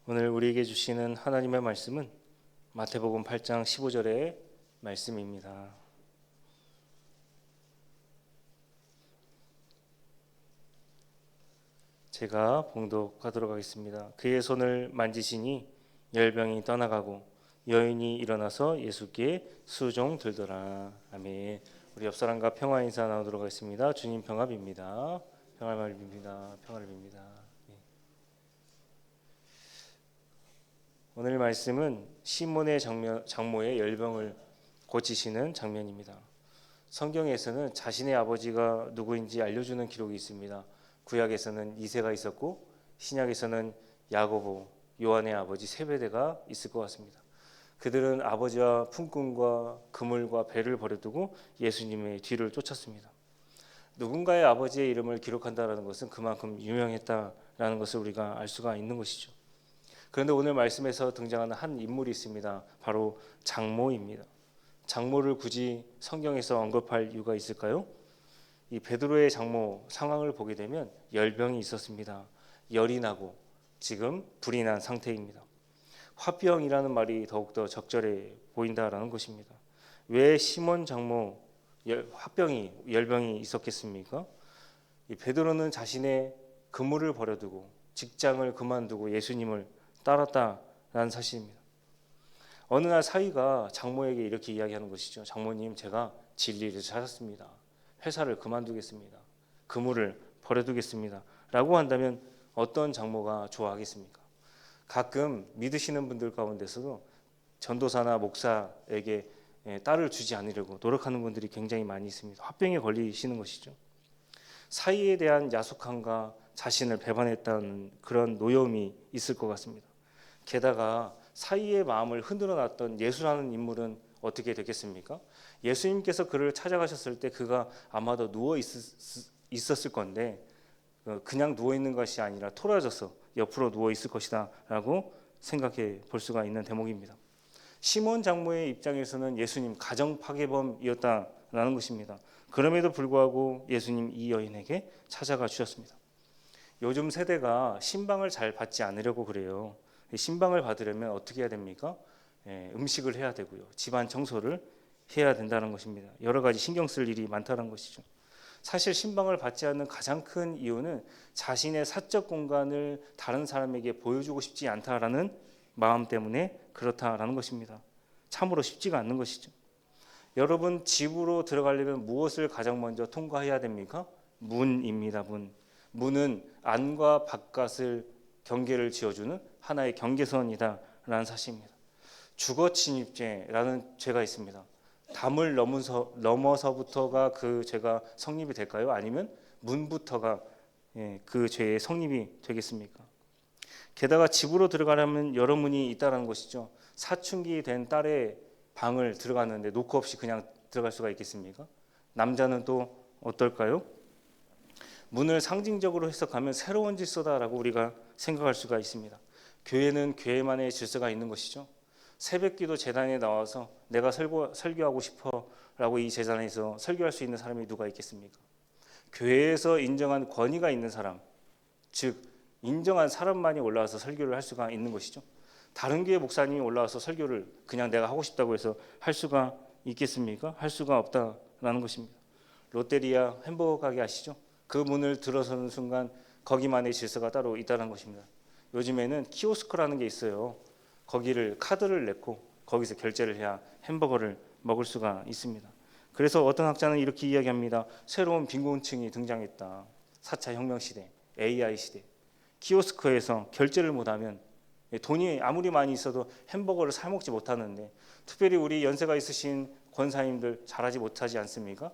오늘 우리에게 주시는 하나님의 말씀은 마태복음 8장 15절의 말씀입니다. 제가 봉독하도록 하겠습니다. 그의 손을 만지시니 열병이 떠나가고 여인이 일어나서 예수께 수종 들더라. 아멘. 우리 옆 사람과 평화 인사 나누도록 하겠습니다. 주님 평화 빕니다. 평화를 빕니다. 평화를 빕니다. 오늘 말씀은 시몬의 장모의 열병을 고치시는 장면입니다. 성경에서는 자신의 아버지가 누구인지 알려주는 기록이 있습니다. 구약에서는 이새가 있었고 신약에서는 야고보, 요한의 아버지 세베대가 있을 것 같습니다. 그들은 아버지와 품꾼과 그물과 배를 버려두고 예수님의 뒤를 쫓았습니다. 누군가의 아버지의 이름을 기록한다는 것은 그만큼 유명했다라는 것을 우리가 알 수가 있는 것이죠. 그런데 오늘 말씀에서 등장하는 한 인물이 있습니다. 바로 장모입니다. 장모를 굳이 성경에서 언급할 이유가 있을까요? 이 베드로의 장모 상황을 보게 되면 열병이 있었습니다. 열이 나고 지금 불이 난 상태입니다. 화병이라는 말이 더욱더 적절해 보인다라는 것입니다. 왜 시몬 장모 열병이 있었겠습니까? 이 베드로는 자신의 그물을 버려두고 직장을 그만두고 예수님을 따랐다라는 사실입니다. 어느 날 사위가 장모에게 이렇게 이야기하는 것이죠. 장모님, 제가 진리를 찾았습니다. 회사를 그만두겠습니다. 그물을 버려두겠습니다. 라고 한다면 어떤 장모가 좋아하겠습니까? 가끔 믿으시는 분들 가운데서도 전도사나 목사에게 딸을 주지 않으려고 노력하는 분들이 굉장히 많이 있습니다. 화병에 걸리시는 것이죠. 사위에 대한 야속함과 자신을 배반했다는 그런 노여움이 있을 것 같습니다. 게다가 사위의 마음을 흔들어 놨던 예수라는 인물은 어떻게 되겠습니까? 예수님께서 그를 찾아가셨을 때 그가 아마도 누워 있었을 건데 그냥 누워 있는 것이 아니라 토라져서 옆으로 누워 있을 것이다 라고 생각해 볼 수가 있는 대목입니다. 시몬 장모의 입장에서는 예수님 가정 파괴범이었다라는 것입니다. 그럼에도 불구하고 예수님 이 여인에게 찾아가 주셨습니다. 요즘 세대가 신방을 잘 받지 않으려고 그래요. 신방을 받으려면 어떻게 해야 됩니까? 음식을 해야 되고요. 집안 청소를 해야 된다는 것입니다. 여러 가지 신경 쓸 일이 많다는 것이죠. 사실 신방을 받지 않는 가장 큰 이유는 자신의 사적 공간을 다른 사람에게 보여주고 싶지 않다라는 마음 때문에 그렇다라는 것입니다. 참으로 쉽지가 않는 것이죠. 여러분, 집으로 들어가려면 무엇을 가장 먼저 통과해야 됩니까? 문입니다. 문은 안과 바깥을 경계를 지어주는 하나의 경계선이다라는 사실입니다. 주거침입죄라는 죄가 있습니다. 담을 넘어서부터가 그 죄가 성립이 될까요? 아니면 문부터가 그 죄의 성립이 되겠습니까? 게다가 집으로 들어가려면 여러 문이 있다는 것이죠. 사춘기 된 딸의 방을 들어갔는데 노크 없이 그냥 들어갈 수가 있겠습니까? 남자는 또 어떨까요? 문을 상징적으로 해석하면 새로운 질서다라고 우리가 생각할 수가 있습니다. 교회는 교회만의 질서가 있는 것이죠. 새벽기도 재단에 나와서 내가 설교하고 싶어라고 이 재단에서 설교할 수 있는 사람이 누가 있겠습니까? 교회에서 인정한 권위가 있는 사람, 즉 인정한 사람만이 올라와서 설교를 할 수가 있는 것이죠. 다른 교회 목사님이 올라와서 설교를 그냥 내가 하고 싶다고 해서 할 수가 있겠습니까? 할 수가 없다라는 것입니다. 롯데리아 햄버거 가게 아시죠? 그 문을 들어서는 순간 거기만의 질서가 따로 있다는 것입니다. 요즘에는 키오스크라는 게 있어요. 거기를 카드를 내고 거기서 결제를 해야 햄버거를 먹을 수가 있습니다. 그래서 어떤 학자는 이렇게 이야기합니다. 새로운 빈곤층이 등장했다. 4차 혁명 시대, AI 시대. 키오스크에서 결제를 못하면 돈이 아무리 많이 있어도 햄버거를 사 먹지 못하는데, 특별히 우리 연세가 있으신 권사님들 잘하지 못하지 않습니까?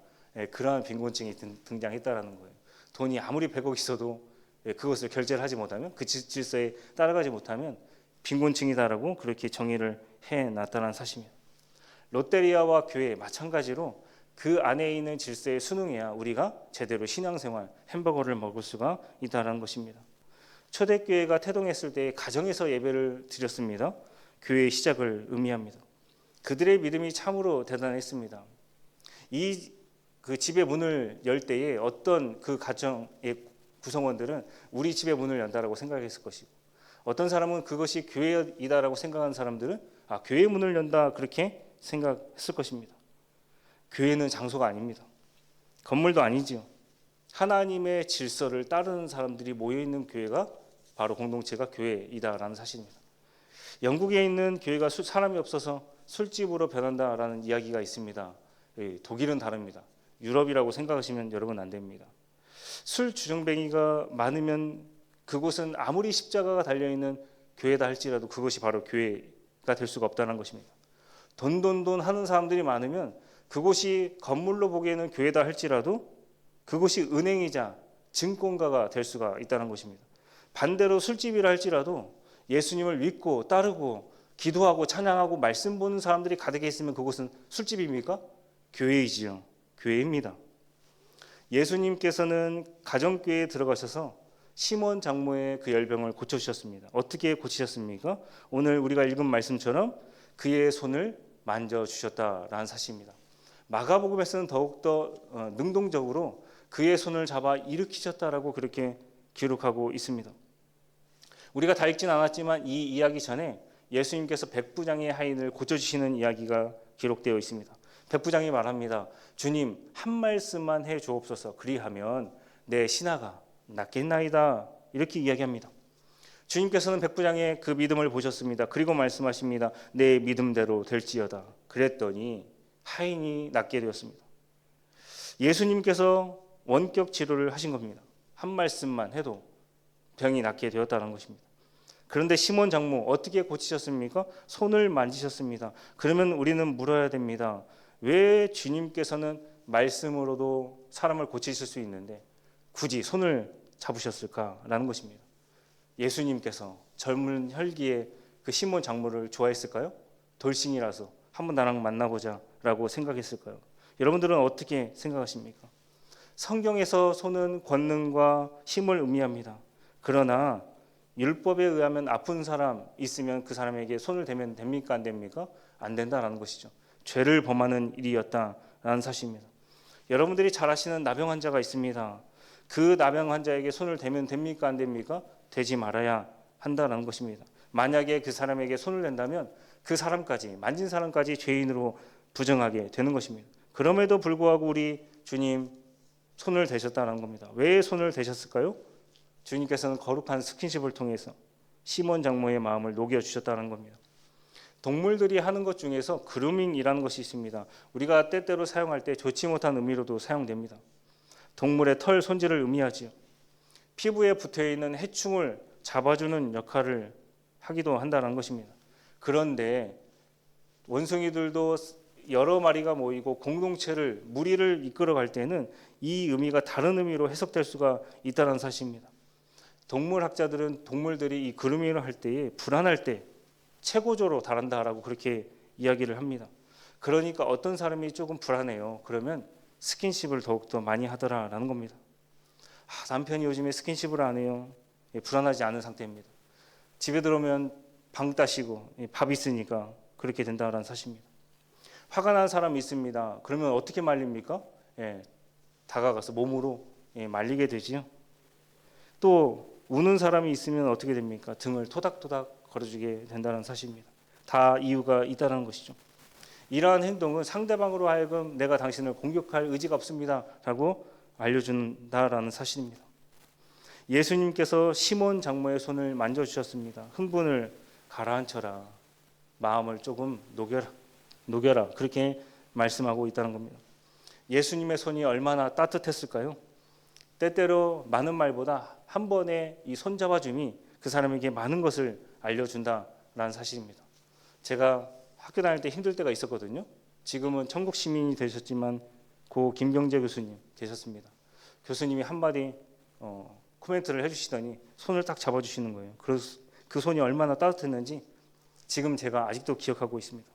그러한 빈곤층이 등장했다라는 거예요. 돈이 아무리 100억 있어도 그것을 결제를 하지 못하면, 그 질서에 따라가지 못하면 빈곤층이다라고 그렇게 정의를 해놨다는 사실입니다. 롯데리아와 교회 마찬가지로 그 안에 있는 질서에 순응해야 우리가 제대로 신앙생활, 햄버거를 먹을 수가 있다는 것입니다. 초대교회가 태동했을 때 가정에서 예배를 드렸습니다. 교회의 시작을 의미합니다. 그들의 믿음이 참으로 대단했습니다. 그 집의 문을 열 때에 어떤 그 가정의 구성원들은 우리 집의 문을 연다라고 생각했을 것이고, 어떤 사람은 그것이 교회이다라고 생각하는 사람들은 교회 문을 연다 그렇게 생각했을 것입니다. 교회는 장소가 아닙니다. 건물도 아니지요. 하나님의 질서를 따르는 사람들이 모여있는 교회가 바로 공동체가 교회이다라는 사실입니다. 영국에 있는 교회가 사람이 없어서 술집으로 변한다라는 이야기가 있습니다. 독일은 다릅니다. 유럽이라고 생각하시면 여러분 안 됩니다. 술 주정뱅이가 많으면 그곳은 아무리 십자가가 달려있는 교회다 할지라도 그것이 바로 교회가 될 수가 없다는 것입니다. 돈 하는 사람들이 많으면 그곳이 건물로 보기에는 교회다 할지라도 그곳이 은행이자 증권가가 될 수가 있다는 것입니다. 반대로 술집이라 할지라도 예수님을 믿고 따르고 기도하고 찬양하고 말씀 보는 사람들이 가득해 있으면 그곳은 술집입니까? 교회이지요. 교회입니다. 예수님께서는 가정교회에 들어가셔서 시몬 장모의 그 열병을 고쳐주셨습니다. 어떻게 고치셨습니까? 오늘 우리가 읽은 말씀처럼 그의 손을 만져주셨다라는 사실입니다. 마가복음에서는 더욱더 능동적으로 그의 손을 잡아 일으키셨다라고 그렇게 기록하고 있습니다. 우리가 다 읽진 않았지만 이 이야기 전에 예수님께서 백부장의 하인을 고쳐주시는 이야기가 기록되어 있습니다. 백부장이 말합니다. 주님, 한 말씀만 해 주옵소서. 그리하면 내 신하가 낫겠나이다. 이렇게 이야기합니다. 주님께서는 백부장의 그 믿음을 보셨습니다. 그리고 말씀하십니다. 내 믿음대로 될지어다. 그랬더니 하인이 낫게 되었습니다. 예수님께서 원격 치료를 하신 겁니다. 한 말씀만 해도 병이 낫게 되었다는 것입니다. 그런데 시몬 장모 어떻게 고치셨습니까? 손을 만지셨습니다. 그러면 우리는 물어야 됩니다. 왜 주님께서는 말씀으로도 사람을 고치실 수 있는데 굳이 손을 잡으셨을까라는 것입니다. 예수님께서 젊은 혈기에 그 시몬 장모를 좋아했을까요? 돌싱이라서 한번 나랑 만나보자 라고 생각했을까요? 여러분들은 어떻게 생각하십니까? 성경에서 손은 권능과 힘을 의미합니다. 그러나 율법에 의하면 아픈 사람 있으면 그 사람에게 손을 대면 됩니까? 안 됩니까? 안 된다라는 것이죠. 죄를 범하는 일이었다라는 사실입니다. 여러분들이 잘 아시는 나병 환자가 있습니다. 그 나병 환자에게 손을 대면 됩니까? 안 됩니까? 되지 말아야 한다는 것입니다. 만약에 그 사람에게 손을 댄다면 그 사람까지, 만진 사람까지 죄인으로 부정하게 되는 것입니다. 그럼에도 불구하고 우리 주님 손을 대셨다는 겁니다. 왜 손을 대셨을까요? 주님께서는 거룩한 스킨십을 통해서 시몬 장모의 마음을 녹여주셨다는 겁니다. 동물들이 하는 것 중에서 그루밍이라는 것이 있습니다. 우리가 때때로 사용할 때 좋지 못한 의미로도 사용됩니다. 동물의 털 손질을 의미하지요. 피부에 붙어있는 해충을 잡아주는 역할을 하기도 한다는 것입니다. 그런데 원숭이들도 여러 마리가 모이고 공동체를 무리를 이끌어갈 때는 이 의미가 다른 의미로 해석될 수가 있다는 사실입니다. 동물학자들은 동물들이 이 그루밍을 할 때에 불안할 때 최고조로 달한다라고 그렇게 이야기를 합니다. 그러니까 어떤 사람이 조금 불안해요. 그러면 스킨십을 더욱더 많이 하더라라는 겁니다. 남편이 요즘에 스킨십을 안 해요. 불안하지 않은 상태입니다. 집에 들어오면 방 따시고 밥 있으니까 그렇게 된다라는 사실입니다. 화가 난 사람이 있습니다. 그러면 어떻게 말립니까? 다가가서 몸으로 말리게 되지요. 또 우는 사람이 있으면 어떻게 됩니까? 등을 토닥토닥 걸어주게 된다는 사실입니다. 다 이유가 있다는 것이죠. 이러한 행동은 상대방으로 하여금 내가 당신을 공격할 의지가 없습니다 라고 알려준다라는 사실입니다. 예수님께서 시몬 장모의 손을 만져주셨습니다. 흥분을 가라앉혀라. 마음을 조금 녹여라. 그렇게 말씀하고 있다는 겁니다. 예수님의 손이 얼마나 따뜻했을까요? 때때로 많은 말보다 한 번의 이 손잡아줌이 그 사람에게 많은 것을 알려준다라는 사실입니다. 제가 학교 다닐 때 힘들 때가 있었거든요. 지금은 천국 시민이 되셨지만 고 김경재 교수님 계셨습니다. 교수님이 한마디 코멘트를 해주시더니 손을 딱 잡아주시는 거예요. 그래서 그 손이 얼마나 따뜻했는지 지금 제가 아직도 기억하고 있습니다.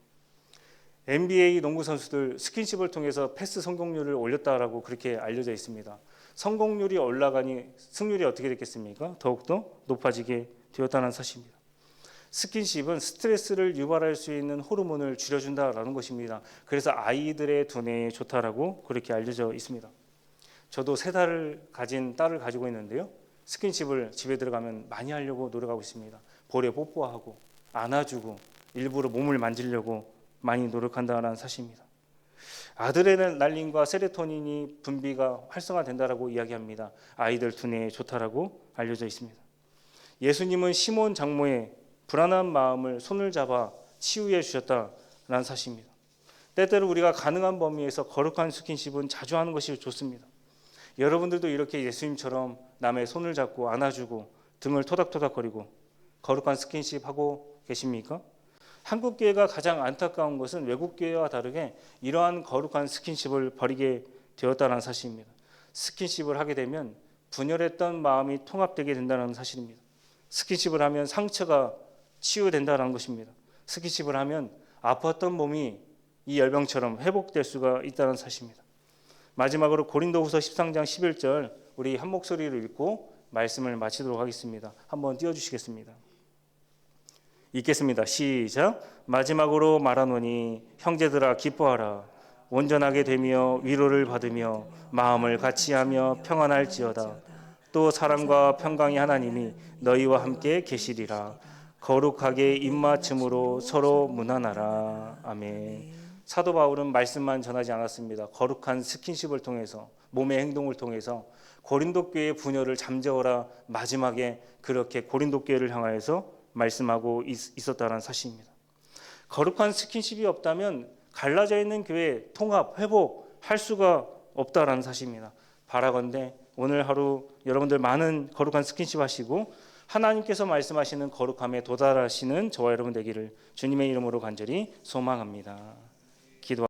NBA 농구 선수들 스킨십을 통해서 패스 성공률을 올렸다라고 그렇게 알려져 있습니다. 성공률이 올라가니 승률이 어떻게 됐겠습니까? 더욱더 높아지게 되었다는 사실입니다. 스킨십은 스트레스를 유발할 수 있는 호르몬을 줄여준다라는 것입니다. 그래서 아이들의 두뇌에 좋다라고 그렇게 알려져 있습니다. 저도 3달을 가진 딸을 가지고 있는데요. 스킨십을 집에 들어가면 많이 하려고 노력하고 있습니다. 볼에 뽀뽀하고 안아주고 일부러 몸을 만지려고 많이 노력한다는 사실입니다. 아드레날린과 세로토닌이 분비가 활성화된다라고 이야기합니다. 아이들 두뇌에 좋다라고 알려져 있습니다. 예수님은 시몬 장모의 불안한 마음을 손을 잡아 치유해 주셨다라는 사실입니다. 때때로 우리가 가능한 범위에서 거룩한 스킨십은 자주 하는 것이 좋습니다. 여러분들도 이렇게 예수님처럼 남의 손을 잡고 안아주고 등을 토닥토닥거리고 거룩한 스킨십 하고 계십니까? 한국 교회가 가장 안타까운 것은 외국 교회와 다르게 이러한 거룩한 스킨십을 버리게 되었다는 사실입니다. 스킨십을 하게 되면 분열했던 마음이 통합되게 된다는 사실입니다. 스킨십을 하면 상처가 치유된다는 것입니다. 스킨십을 하면 아팠던 몸이 이 열병처럼 회복될 수가 있다는 사실입니다. 마지막으로 고린도후서 13장 11절 우리 한 목소리로 읽고 말씀을 마치도록 하겠습니다. 한번 띄워주시겠습니다. 읽겠습니다. 시작. 마지막으로 말하노니 형제들아 기뻐하라. 온전하게 되며 위로를 받으며 마음을 같이하며 평안할지어다. 또 사랑과 평강의 하나님이 너희와 함께 계시리라. 거룩하게 입맞춤으로 서로 문안하라. 아멘. 사도 바울은 말씀만 전하지 않았습니다. 거룩한 스킨십을 통해서 몸의 행동을 통해서 고린도 교회의 분열을 잠재워라 마지막에 그렇게 고린도 교회를 향하여서 말씀하고 있었다는 사실입니다. 거룩한 스킨십이 없다면 갈라져 있는 교회 통합, 회복할 수가 없다라는 사실입니다. 바라건대 오늘 하루 여러분들 많은 거룩한 스킨십 하시고 하나님께서 말씀하시는 거룩함에 도달하시는 저와 여러분 되기를 주님의 이름으로 간절히 소망합니다.